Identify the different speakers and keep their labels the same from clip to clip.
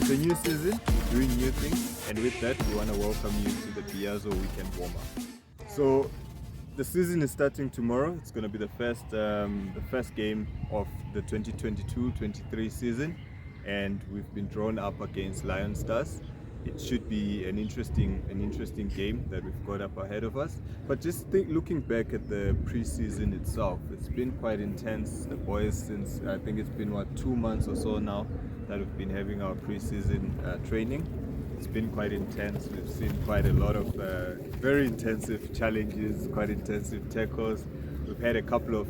Speaker 1: It's a new season, we're doing new things, and with that, we want to welcome you to the Biazo weekend warm-up. So, the season is starting tomorrow. It's going to be the first game of the 2022-23 season, and we've been drawn up against Lion Stars. It should be an interesting game that we've got up ahead of us. But just looking back at the preseason itself, it's been quite intense. The boys, since I think it's been 2 months or so now that we've been having our preseason training. It's been quite intense. We've seen quite a lot of very intensive challenges, quite intensive tackles. We've had a couple of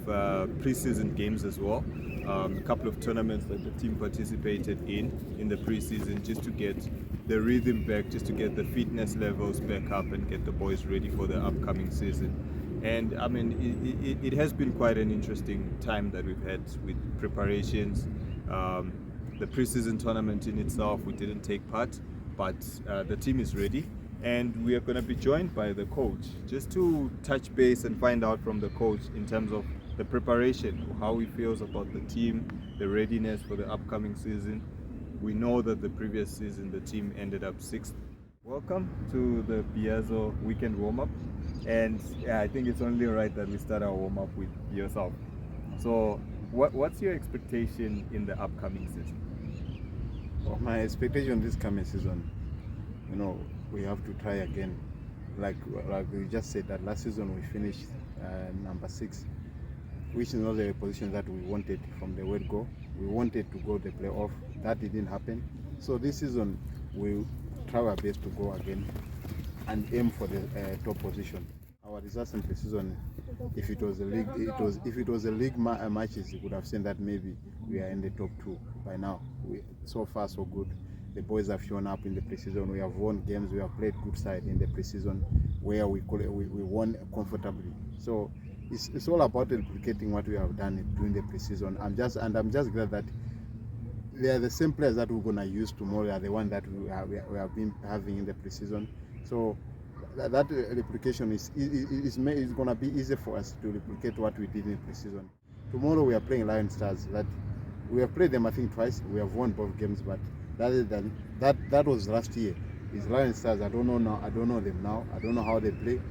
Speaker 1: preseason games as well. A couple of tournaments that the team participated in the preseason, just to get the rhythm back, just to get the fitness levels back up and get the boys ready for the upcoming season. And I mean, it has been quite an interesting time that we've had with preparations. The preseason tournament in itself, we didn't take part, but the team is ready. And we are going to be joined by the coach just to touch base and find out from the coach in terms of the preparation, how he feels about the team, the readiness for the upcoming season. We know that the previous season the team ended up 6th. Welcome to the Biazo weekend warm-up, and I think it's only right that we start our warm-up with yourself. So what's your expectation in the upcoming season?
Speaker 2: Well, my expectation this coming season, we have to try again. Like we just said that last season we finished number 6, which is not the position that we wanted from the word go. We wanted to go the playoff. That didn't happen. So this season we'll try our best to go again and aim for the top position. Our results in pre-season, if it was a league, matches, you could have seen that maybe we are in the top 2 by now. So far so good. The boys have shown up in the preseason. We have won games. We have played good side in the preseason where we won comfortably. So it's all about replicating what we have done during the preseason. I'm just glad that they are the same players that we're gonna use tomorrow. Are the one that we have been having in the preseason. So that replication is gonna be easy for us to replicate what we did in preseason. Tomorrow we are playing Lion Stars. That we have played them I think twice. We have won both games, but that was last year. It's Lion Stars. I don't know now. I don't know them now. I don't know how they play.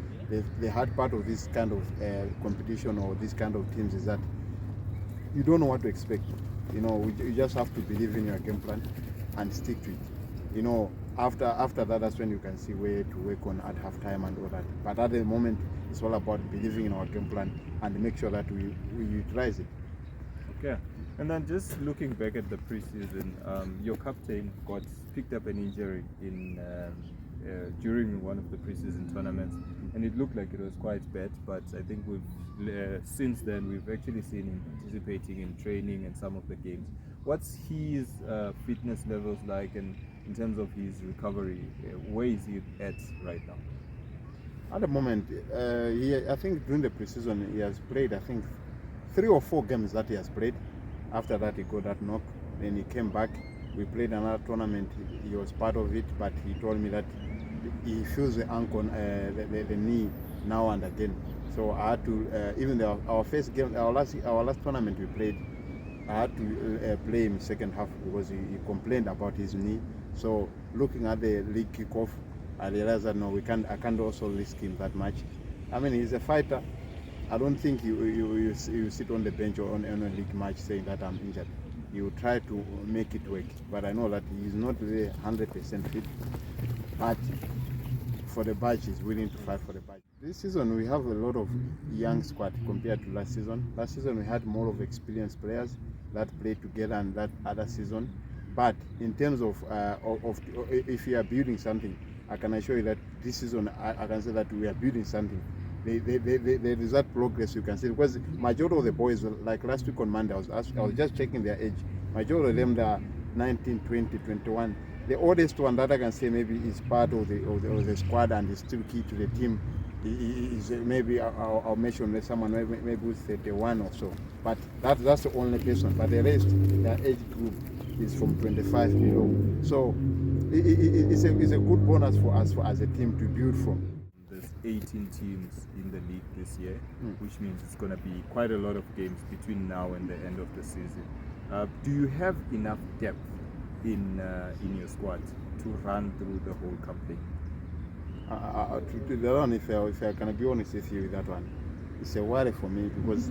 Speaker 2: The hard part of this kind of competition or this kind of teams is that you don't know what to expect. You just have to believe in your game plan and stick to it. After that, that's when you can see where to work on at halftime and all that. But at the moment, it's all about believing in our game plan and make sure that we utilize it.
Speaker 1: Okay. And then just looking back at the preseason, your captain got picked up an injury during one of the preseason tournaments, and it looked like it was quite bad. But I think since then we've actually seen him participating in training and some of the games. What's his fitness levels like, and in terms of his recovery, where is he at right now?
Speaker 2: At the moment, I think during the preseason he has played, I think 3 or 4 games that he has played. After that he got that knock, then he came back. We played another tournament. He was part of it, but he told me that he feels the ankle, the knee now and again. So I had to, even our first game, our last tournament we played, I had to play him second half because he complained about his knee. So looking at the league kickoff, I realized that no, I can't also risk him that much. I mean, he's a fighter. I don't think you sit on the bench or on a league match saying that I'm injured. You try to make it work, but I know that he's not really 100% fit. But for the badge, he's willing to fight for the badge. This season we have a lot of young squad compared to last season. Last season we had more of experienced players that played together and that other season. But in terms of if you are building something, I can assure you that this season I can say that we are building something. The result progress you can see, because majority of the boys, like last week on Monday, I was just checking their age. Majority of them, they are 19, 20, 21. The oldest one that I can say maybe is part of the squad and is still key to the team is maybe I'll mention someone maybe 31 or so. But that's the only person. But the rest, their age group is from 25 below. So it's a good bonus for us as a team to build from.
Speaker 1: There's 18 teams in the league this year, which means it's going to be quite a lot of games between now and the end of the season. Do you have enough depth in your squad to run through the whole campaign?
Speaker 2: To the one, if I can be honest with you with that one, it's a worry for me because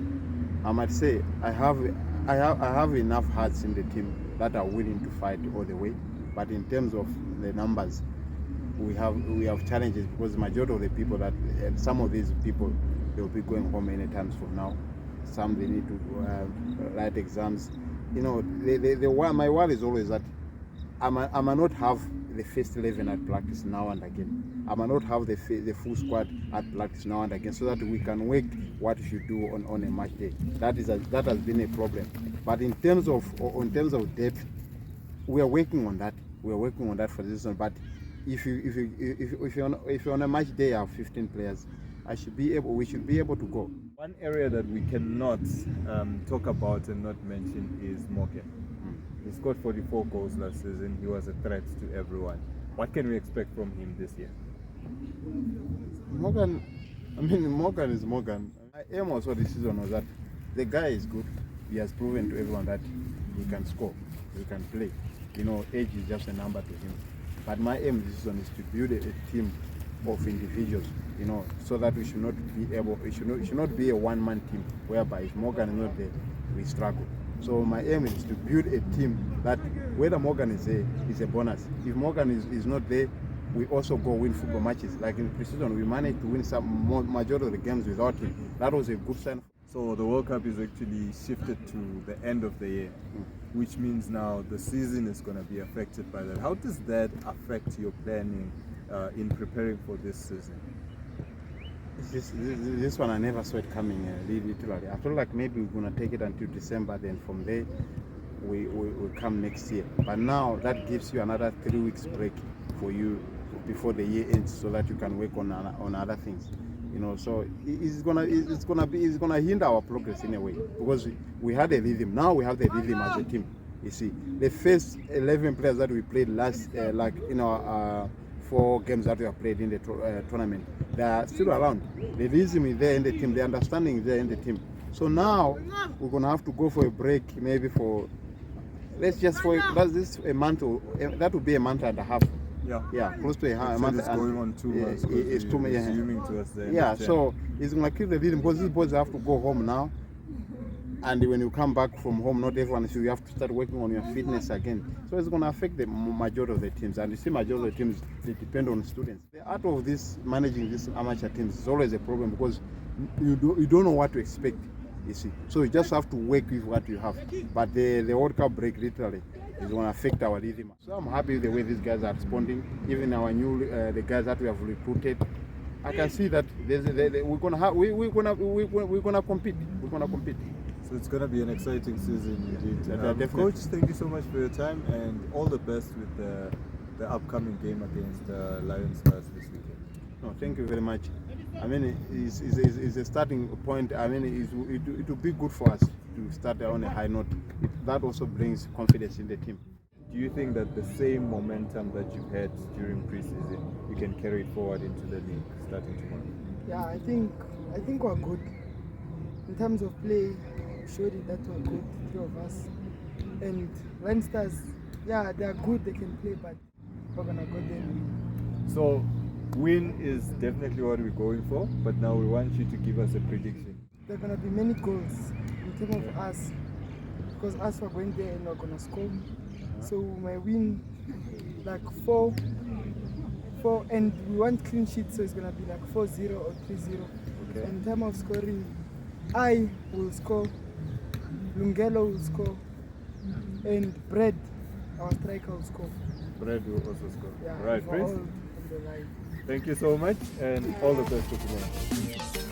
Speaker 2: I might say I have enough hearts in the team that are willing to fight all the way, but in terms of the numbers, we have challenges because the majority of the people some of these people, they'll be going home anytime from now. Some they need to write exams. You know, my worry is always that I might not have the first 11 at practice now and again. I might not have the full squad at practice now and again, so that we can work what we should do on a match day. That has been a problem. But in terms of depth, we are working on that. We are working on that for this season. But if you're on a match day of 15 players, we should be able to go.
Speaker 1: One area that we cannot talk about and not mention is Morgan. He scored 44 goals last season. He was a threat to everyone. What can we expect from him this year?
Speaker 2: Morgan is Morgan. My aim also this season was that the guy is good. He has proven to everyone that he can score, he can play. You know, age is just a number to him. But my aim this season is to build a team of individuals, you know, so that it should not be a one-man team whereby if Morgan is not there, we struggle. So my aim is to build a team that whether Morgan is there is a bonus. If Morgan is not there, we also go win football matches. Like in pre-season, we managed to win some majority of the games without him. That was a good sign.
Speaker 1: So the World Cup is actually shifted to the end of the year, which means now the season is going to be affected by that. How does that affect your planning in preparing for this season?
Speaker 2: This one I never saw it coming, literally. I feel like maybe we're going to take it until December, then from there we come next year. But now that gives you another 3 weeks break for you before the year ends, so that you can work on other things. You know, so it's gonna hinder our progress in a way, because we had a rhythm. Now we have the rhythm as a team. You see, the first 11 players that we played last, like in our 4 games that we have played in the tournament, they are still around. The rhythm is there in the team. The understanding is there in the team. So now we're gonna have to go for a break, maybe for a month, or that will be a month and a half. Yeah, close to a month.
Speaker 1: It's going on 2 months.
Speaker 2: It's 2 months.
Speaker 1: Assuming to us then.
Speaker 2: Yeah, so it's gonna keep the rhythm, because these boys have to go home now. And when you come back from home, not everyone, so you have to start working on your fitness again. So it's going to affect the majority of the teams. And you see, majority of the teams, they depend on students. The art of this, managing these amateur teams, is always a problem, because you don't know what to expect, you see. So you just have to work with what you have. But the World Cup break, literally, is going to affect our rhythm. So I'm happy with the way these guys are responding. Even our the guys that we have recruited, I can see that we're going to compete. We're going to compete.
Speaker 1: So it's going to be an exciting season indeed.
Speaker 2: Coach,
Speaker 1: thank you so much for your time, and all the best with the upcoming game against Lion Stars this weekend.
Speaker 2: No, thank you very much. I mean, it's a starting point. I mean, it will be good for us to start on a high note. That also brings confidence in the team.
Speaker 1: Do you think that the same momentum that you had during preseason, you can carry it forward into the league starting tomorrow?
Speaker 3: Yeah, I think we're good. In terms of play, we showed it that we're good, 3 of us. And Lion Stars, yeah, they're good, they can play, but we're going to go there.
Speaker 1: So, win is definitely what we're going for, but now we want you to give us a prediction.
Speaker 3: There are going to be many goals in terms of us, because us are going there and we're going to score. So we might win like 4, and we want clean sheets, so it's going to be like 4-0 or 3-0.
Speaker 1: Okay.
Speaker 3: In terms of scoring, I will score, Lungelo will score, and Brad, our striker, will score.
Speaker 1: Brad will also score.
Speaker 3: Yeah,
Speaker 1: right, Prince. Thank you so much, and all the best for tomorrow.